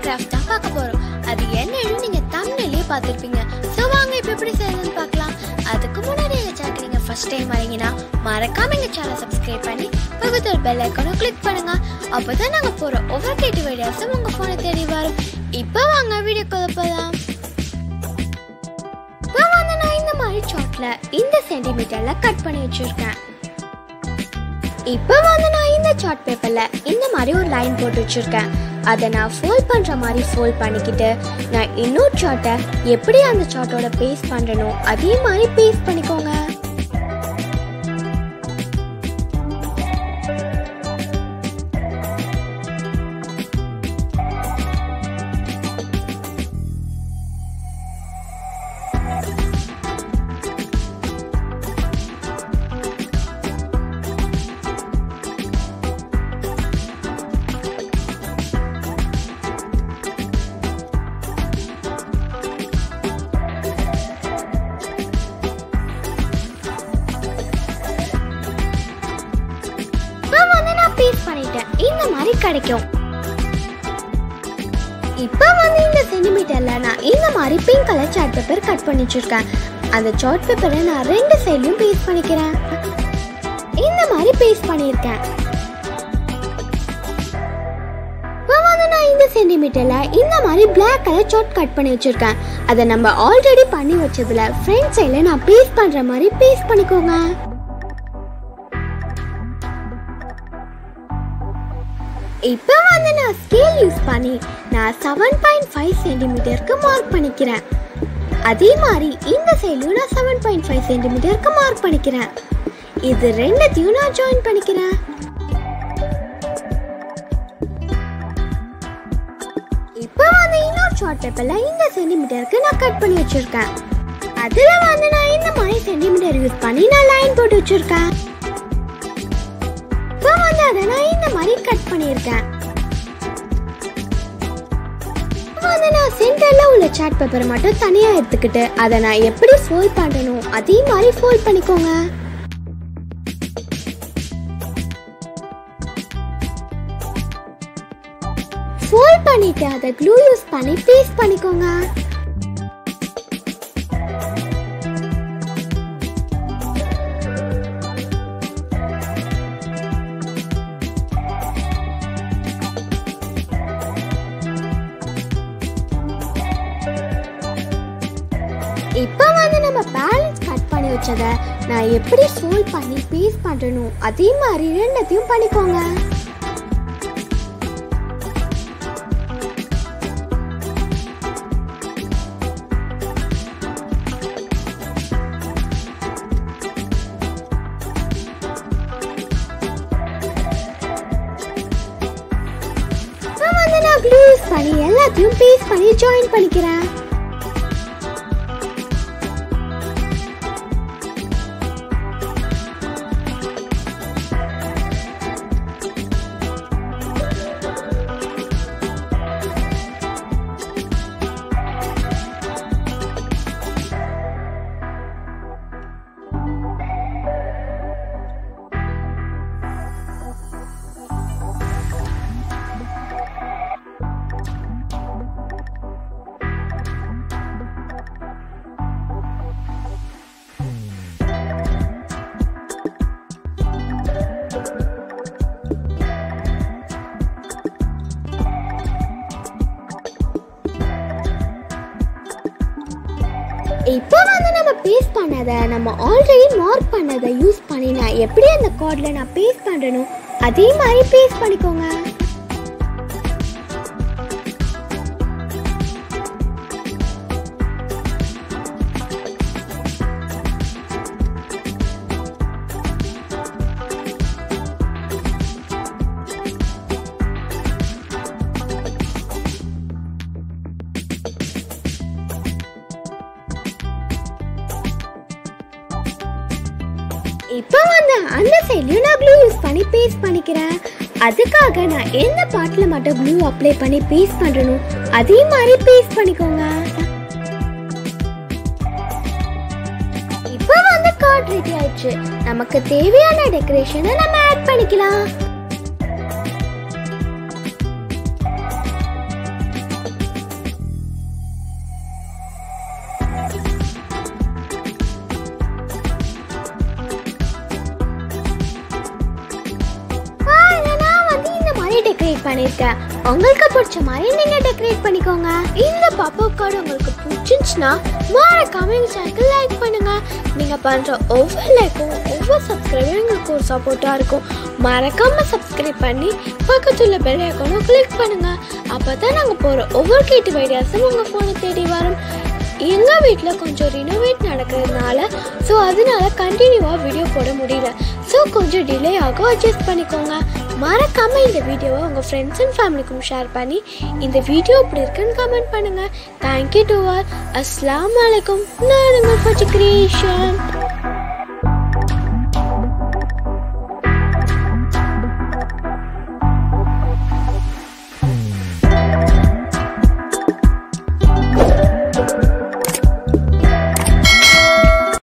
Craft தான் பார்க்க போறோம். அது என்னன்னு நீங்க தம்ப்நெயிலே பார்த்திருப்பீங்க. சோ வாங்க இப்போ எப்படி செய்யணும்னு பார்க்கலாம். அதுக்கு முன்னாடி எங்க சேனலுக்கு நீங்க ஃபர்ஸ்ட் டைம் வரீங்கன்னா மறக்காம எங்க சேனலை சப்ஸ்கிரைப் பண்ணி பக்கத்துல பெல் ஐகானை கிளிக் பண்ணுங்க. அப்பதான் நாங்க போற ஒவ்வொரு கிரியேட்டிவ் ஐடியாஸும் உங்க போனை தேடி வரும். இப்போ வாங்க வீடியோக்குள்ள போலாம். இப்போ வந்து நான் இந்த மாதிரி சார்ட்ல இந்த சென்டிமீட்டர்ல கட் பண்ணி வச்சிருக்கேன். இப்போ வந்து நான் இந்த சார்ட் பேப்பர்ல இந்த மாதிரி ஒரு லைன் போட்டு வச்சிருக்கேன். அதை நான் ஃபோல்ட் பண்ற மாதிரி ஃபோல்ட் பண்ணிக்கிட்டு நான் இன்னொரு சார்ட்டை எப்படி அந்த சார்ட்டோட பேஸ்ட் பண்றனோ அதே மாதிரி பேஸ்ட் பண்ணிக்கோங்க. இந்த மாதிரி கிடைக்கும். இப்போ வந்து இந்த சென்டிமீட்டர்ல நான் இந்த மாதிரி pink colour chart paper cut பண்ணி வச்சிருக்கேன். அந்த சார்ட் பேப்பரை நான் ரெண்டு சைடுலயும் பேஸ்ட் பண்ணிக்கிறேன். இந்த மாதிரி பேஸ்ட் பண்ணியிருக்கேன். இப்போ வந்து நான் இந்த சென்டிமீட்டர்ல இந்த மாதிரி பிளாக் கலர் சார்ட் கட் பண்ணி வச்சிருக்கேன். அதை நம்ம ஆல்ரெடி பண்ணி வச்சதுல ஃப்ரண்ட் சைடுல நான் பேஸ்ட் பண்ற மாதிரி பேஸ்ட் பண்ணிக்கோங்க. இப்போ வந்து நான் ஸ்கேல் யூஸ் பண்ணி நான் 7.5 சென்டிமீட்டருக்கு மார்க் பண்ணிக்கிறேன். அதே மாதிரி இந்த சைடுலயும் நான் 7.5 சென்டிமீட்டருக்கு மார்க் பண்ணிக்கிறேன். இது ரெண்டுத்தையும் நான் ஜாயின் பண்ணிக்கிறேன். இப்போ வந்து இன்னொரு சார்ட் பேப்பர்ல இந்த சென்டிமீட்டருக்கு நான் கட் பண்ணி வச்சிருக்கேன். அதுல வந்து நான் இந்த மாதிரி சென்டிமீட்டர் யூஸ் பண்ணி நான் லைன் போட்டு வச்சிருக்கேன். அதை நான் இந்த மாதிரி கட் பண்ணியிருக்கேன். நான் சென்டர்ல உள்ள சார்ட் பேப்பரை மட்டும் தனியா எடுத்துக்கிட்டு அதை நான் எப்படி ஃபோல்ட் பண்ணணும் அதே மாதிரி ஃபோல்ட் பண்ணிக்கோங்க. ஃபோல்ட் பண்ணிட்டு அதை க்ளூ யூஸ் பண்ணி பேஸ்ட் பண்ணிக்கோங்க. இப்போ வந்து நம்ம பேலன்ஸ் கட் பண்ணி வச்சதை நான் எப்படி ஃபோல்ட் பண்ணி பேஸ்ட் பண்ணணும் அதே மாதிரி ரெண்டுத்தையும் பண்ணிக்கோங்க. இப்போ வந்து நான் க்ளூ யூஸ் பண்ணி எல்லாத்தையும் பேஸ்ட் பண்ணி ஜாயின் பண்ணிக்கிறேன். இப்போ வந்து நம்ம பேஸ்ட் பண்ணதை நம்ம ஆல்ரெடி மார்க் பண்ணதை யூஸ் பண்ணி நான் எப்படி அந்த கார்டில் நான் பேஸ்ட் பண்ணணும் அதே மாதிரி பேஸ்ட் பண்ணிக்கோங்க. இப்போ வந்து அந்த சைடுலயும் நான் க்ளூ யூஸ் பண்ணி பேஸ்ட் பண்ணிக்கிறேன். அதுக்காக நான் எந்த பார்ட்ல மட்டும் க்ளூ அப்ளை பண்ணி பேஸ்ட் பண்றணும் அதே மாதிரி பேஸ்ட் பண்ணிக்கோங்க. இப்போ வந்து கார்ட் ரெடி ஆயிடுச்சு. நமக்கு தேவையான டெக்கரேஷனை நம்ம ஆட் பண்ணிக்கலாம். பண்ணிருக்கேன். உங்களுக்கு பிடிச்ச மாதிரி நீங்க டெக்கரேட் பண்ணிக்கோங்க. இந்த பாப்அப் கார்டு உங்களுக்கு பிடிச்சிருந்துச்சுன்னா மறக்காம எங்க சேனலுக்கு லைக் பண்ணுங்க. நீங்க பண்ற ஒவ்வொரு லைக்கும் ஒவ்வொரு சப்ஸ்கிரைபரும் எங்களுக்கு ஒரு சப்போர்ட்டா இருக்கும். மறக்காம சப்ஸ்கிரைப் பண்ணி பக்கத்துல பெல் ஐகானை கிளிக் பண்ணுங்க. அப்பதான் நாங்க போற ஒவ்வொரு கிரியேட்டிவ் ஐடியாஸும் உங்க போனை தேடி வரும். எங்க வீட்டில் கொஞ்சம் ரினோவேட் நடக்கிறதுனால ஸோ அதனால கண்டினியூவாக வீடியோ போட முடியல. ஸோ கொஞ்சம் டிலே ஆகும், அட்ஜஸ்ட் பண்ணிக்கோங்க. மறக்காமல் இந்த வீடியோவை உங்கள் ஃப்ரெண்ட்ஸ் அண்ட் ஃபேமிலிக்கும் ஷேர் பண்ணி இந்த வீடியோ இப்படி இருக்குன்னு கமெண்ட் பண்ணுங்கள். Thank you to all. அஸ்ஸலாமு அலைக்கும். நான் உங்கள் கிரியேஷன்.